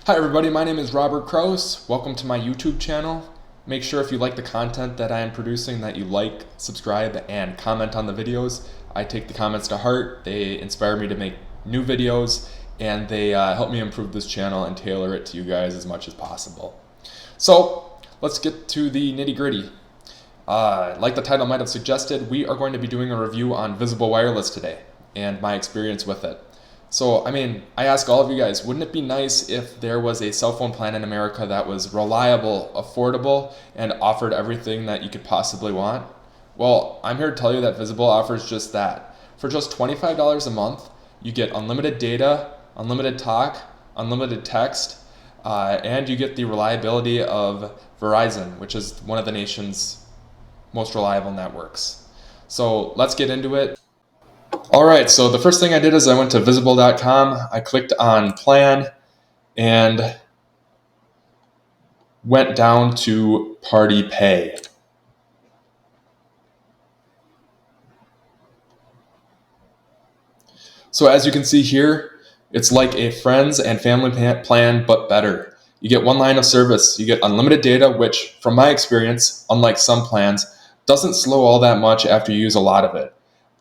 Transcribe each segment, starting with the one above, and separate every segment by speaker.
Speaker 1: Hi everybody, my name is Robert Kraus. Welcome to my YouTube channel. Make sure if you like the content that I am producing that you like, subscribe, and comment on the videos. I take the comments to heart. They inspire me to make new videos, and they help me improve this channel and tailor it to you guys as much as possible. So let's get to the nitty-gritty. Like the title might have suggested, we are going to be doing a review on Visible Wireless today and my experience with it. So, I ask all of you guys, wouldn't it be nice if there was a cell phone plan in America that was reliable, affordable, and offered everything that you could possibly want? Well, I'm here to tell you that Visible offers just that. For just $25 a month, you get unlimited data, unlimited talk, unlimited text, and you get the reliability of Verizon, which is one of the nation's most reliable networks. So let's get into it. Alright, so the first thing I did is I went to visible.com, I clicked on plan, and went down to party pay. So as you can see here, it's like a friends and family plan, but better. You get one line of service, you get unlimited data, which from my experience, unlike some plans, doesn't slow all that much after you use a lot of it.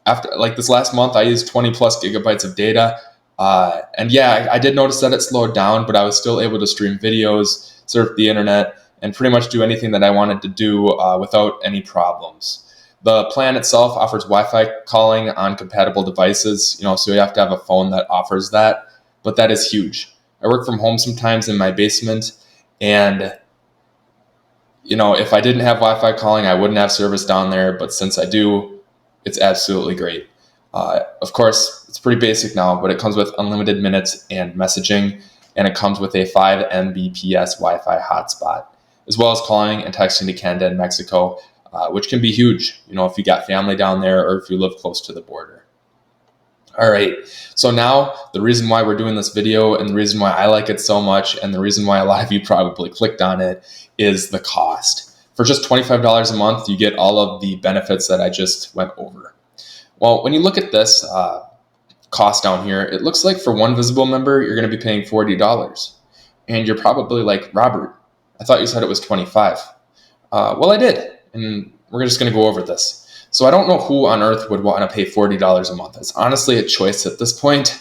Speaker 1: After like this last month, I used 20 plus gigabytes of data. And yeah, I did notice that it slowed down, but I was still able to stream videos, surf the internet, and pretty much do anything that I wanted to do without any problems. The plan itself offers Wi-Fi calling on compatible devices, so you have to have a phone that offers that, but that is huge. I work from home sometimes in my basement, and if I didn't have Wi-Fi calling, I wouldn't have service down there, but since I do, it's absolutely great. Of course, it's pretty basic now, but it comes with unlimited minutes and messaging, and it comes with a 5 Mbps Wi-Fi hotspot, as well as calling and texting to Canada and Mexico, which can be huge, if you got family down there or if you live close to the border. All right, so now the reason why we're doing this video and the reason why I like it so much and the reason why a lot of you probably clicked on it is the cost. For just $25 a month, you get all of the benefits that I just went over. Well, when you look at this cost down here, it looks like for one Visible member, you're going to be paying $40. And you're probably like, Robert, I thought you said it was $25. Well, I did, and we're just going to go over this. So I don't know who on earth would want to pay $40 a month. It's honestly a choice at this point.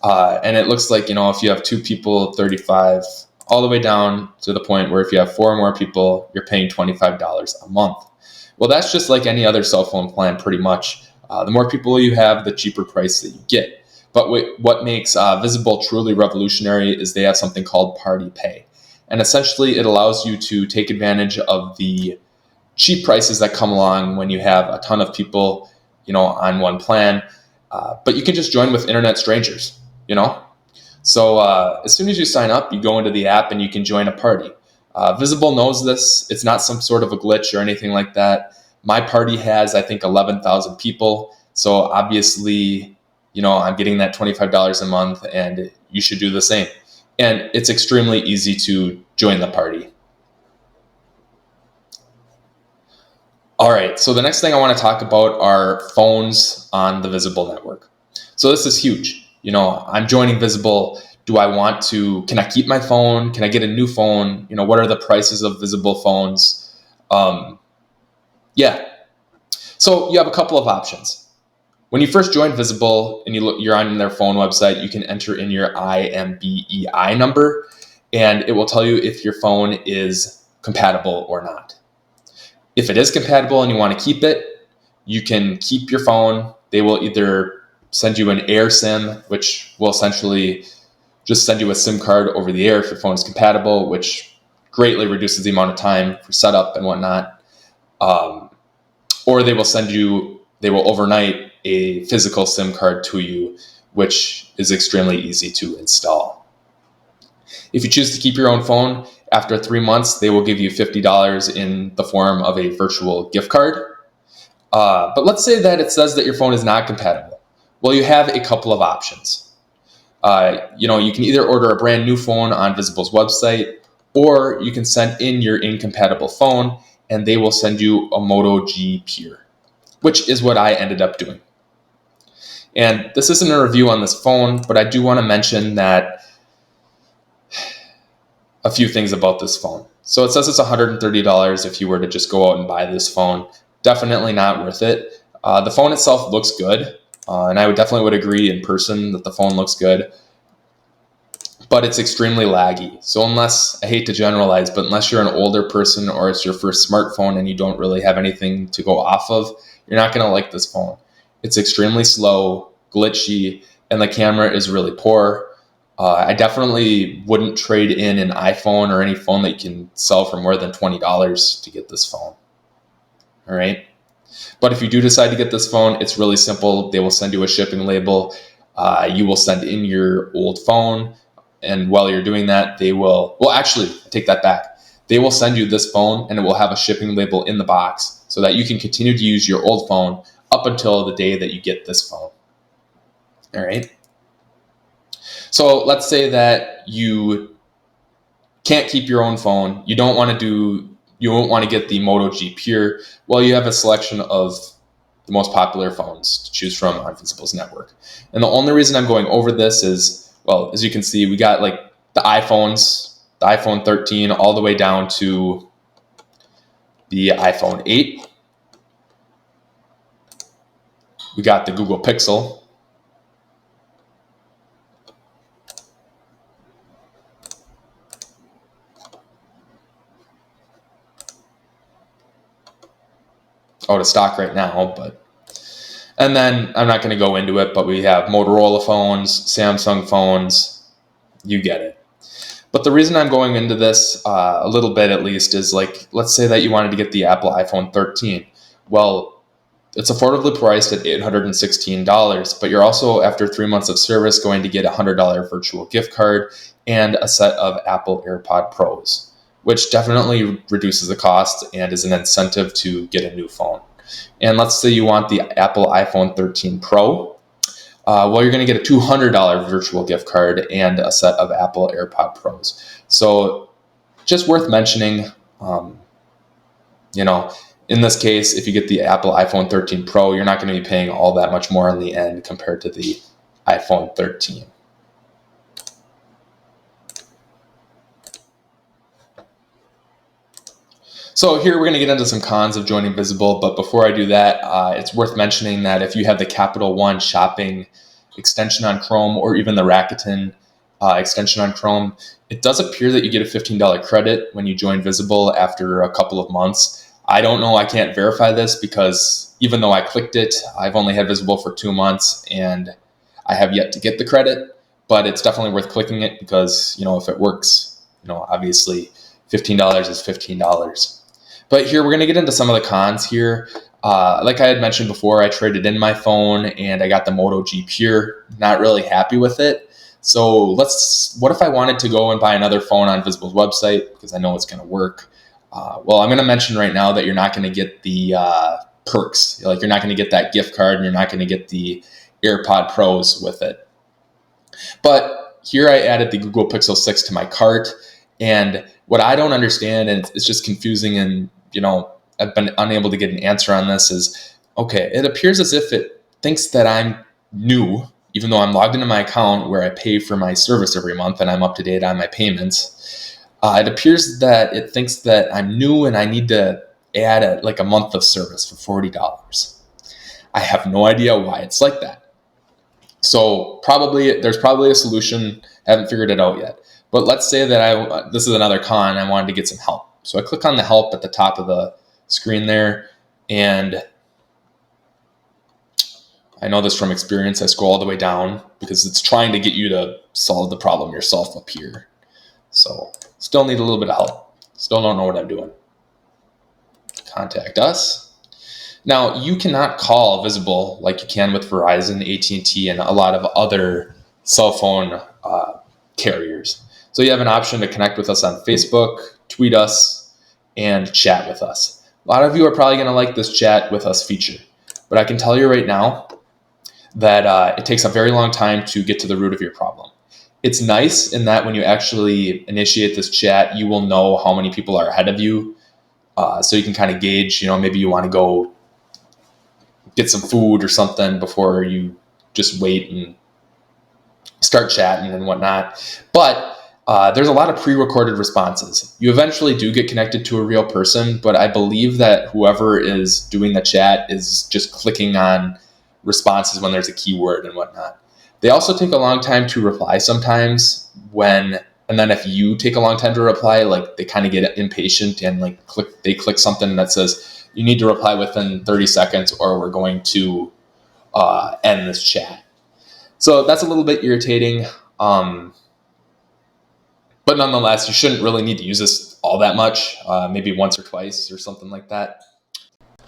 Speaker 1: And it looks like, if you have two people, $35, all the way down to the point where if you have 4 or more people, you're paying $25 a month. Well, that's just like any other cell phone plan pretty much. The more people you have, the cheaper price that you get. But what makes Visible truly revolutionary is they have something called Party Pay. And essentially it allows you to take advantage of the cheap prices that come along when you have a ton of people, on one plan. But you can just join with internet strangers, So as soon as you sign up, you go into the app and you can join a party. Visible knows this. It's not some sort of a glitch or anything like that. My party has, I think, 11,000 people. So obviously, I'm getting that $25 a month, and you should do the same. And it's extremely easy to join the party. All right, so the next thing I want to talk about are phones on the Visible network. So this is huge. I'm joining Visible. Can I keep my phone? Can I get a new phone? What are the prices of Visible phones? Yeah. So you have a couple of options. When you first join Visible and you're on their phone website, you can enter in your IMBEI number, and it will tell you if your phone is compatible or not. If it is compatible and you want to keep it, you can keep your phone. They will either send you an air SIM, which will essentially just send you a SIM card over the air if your phone is compatible, which greatly reduces the amount of time for setup and whatnot. Or they will overnight a physical SIM card to you, which is extremely easy to install. If you choose to keep your own phone, after 3 months, they will give you $50 in the form of a virtual gift card. But let's say that it says that your phone is not compatible. Well, you have a couple of options. You can either order a brand new phone on Visible's website, or you can send in your incompatible phone and they will send you a Moto G Pure, which is what I ended up doing. And this isn't a review on this phone, but I do want to mention that a few things about this phone. So it says it's $130 if you were to just go out and buy this phone. Definitely not worth it. The phone itself looks good, and I definitely would agree in person that the phone looks good, but it's extremely laggy. So I hate to generalize, but unless you're an older person or it's your first smartphone and you don't really have anything to go off of, you're not going to like this phone. It's extremely slow, glitchy, and the camera is really poor. I definitely wouldn't trade in an iPhone or any phone that you can sell for more than $20 to get this phone. All right. But if you do decide to get this phone, it's really simple. They will send you a shipping label. You will send in your old phone. And while you're doing that, actually, take that back. They will send you this phone and it will have a shipping label in the box so that you can continue to use your old phone up until the day that you get this phone. All right. So let's say that you can't keep your own phone. You won't want to get the Moto G Pure. Well, you have a selection of the most popular phones to choose from on Visible's network. And the only reason I'm going over this is, well, as you can see, we got like the iPhones, the iPhone 13 all the way down to the iPhone 8. We got the Google Pixel. Out of stock right now, and then I'm not going to go into it, but we have Motorola phones, Samsung phones, you get it. But the reason I'm going into this a little bit at least is like, let's say that you wanted to get the Apple iPhone 13. Well, it's affordably priced at $816, but you're also, after 3 months of service, going to get a $100 virtual gift card and a set of Apple AirPod Pros, which definitely reduces the cost and is an incentive to get a new phone. And let's say you want the Apple iPhone 13 Pro. Well, you're going to get a $200 virtual gift card and a set of Apple AirPod Pros. So just worth mentioning, in this case, if you get the Apple iPhone 13 Pro, you're not going to be paying all that much more in the end compared to the iPhone 13. So here we're going to get into some cons of joining Visible, but before I do that, it's worth mentioning that if you have the Capital One shopping extension on Chrome or even the Rakuten extension on Chrome, it does appear that you get a $15 credit when you join Visible after a couple of months. I don't know, I can't verify this because even though I clicked it, I've only had Visible for 2 months and I have yet to get the credit, but it's definitely worth clicking it because, if it works, obviously $15 is $15. But here we're going to get into some of the cons here. Like I had mentioned before, I traded in my phone and I got the Moto G Pure. Not really happy with it. So what if I wanted to go and buy another phone on Visible's website because I know it's going to work? Well, I'm going to mention right now that you're not going to get the perks. Like, you're not going to get that gift card and you're not going to get the AirPod Pros with it. But here I added the Google Pixel 6 to my cart. And what I don't understand, and it's just confusing, and I've been unable to get an answer on this, is, okay, it appears as if it thinks that I'm new, even though I'm logged into my account where I pay for my service every month and I'm up to date on my payments. It appears that it thinks that I'm new and I need to add a month of service for $40. I have no idea why it's like that. So there's probably a solution. I haven't figured it out yet. But let's say that this is another con. I wanted to get some help. So I click on the help at the top of the screen there. And I know this from experience. I scroll all the way down because it's trying to get you to solve the problem yourself up here. So still need a little bit of help. Still don't know what I'm doing. Contact us. Now, you cannot call Visible like you can with Verizon, AT&T, and a lot of other cell phone carriers. So you have an option to connect with us on Facebook, tweet us, and chat with us. A lot of you are probably going to like this chat with us feature. But I can tell you right now that it takes a very long time to get to the root of your problem. It's nice in that when you actually initiate this chat, you will know how many people are ahead of you. So you can kind of gauge, maybe you want to go get some food or something before you just wait and start chatting and whatnot. But there's a lot of pre-recorded responses. You eventually do get connected to a real person, but I believe that whoever is doing the chat is just clicking on responses when there's a keyword and whatnot. They also take a long time to reply sometimes and then if you take a long time to reply, like they kind of get impatient and like they click something that says you need to reply within 30 seconds or we're going to end this chat. So that's a little bit irritating. But nonetheless, you shouldn't really need to use this all that much, maybe once or twice or something like that.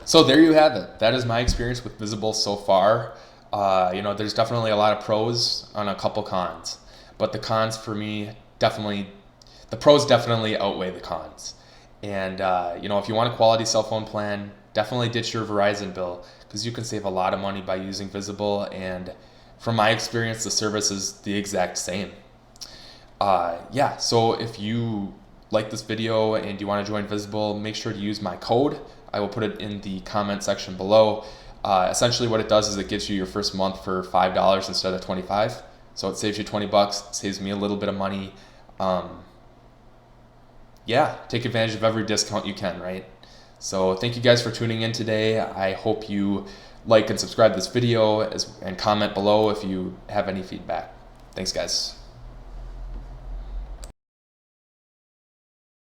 Speaker 1: So there you have it. That is my experience with Visible so far. There's definitely a lot of pros and a couple cons, but the cons for me the pros definitely outweigh the cons. And if you want a quality cell phone plan, definitely ditch your Verizon bill because you can save a lot of money by using Visible. And from my experience, the service is the exact same. So if you like this video and you want to join Visible, make sure to use my code. I will put it in the comment section below. Essentially what it does is it gives you your first month for $5 instead of $25. So it saves you $20, it saves me a little bit of money. Take advantage of every discount you can, right? So thank you guys for tuning in today. I hope you like and subscribe this video and comment below if you have any feedback. Thanks, guys.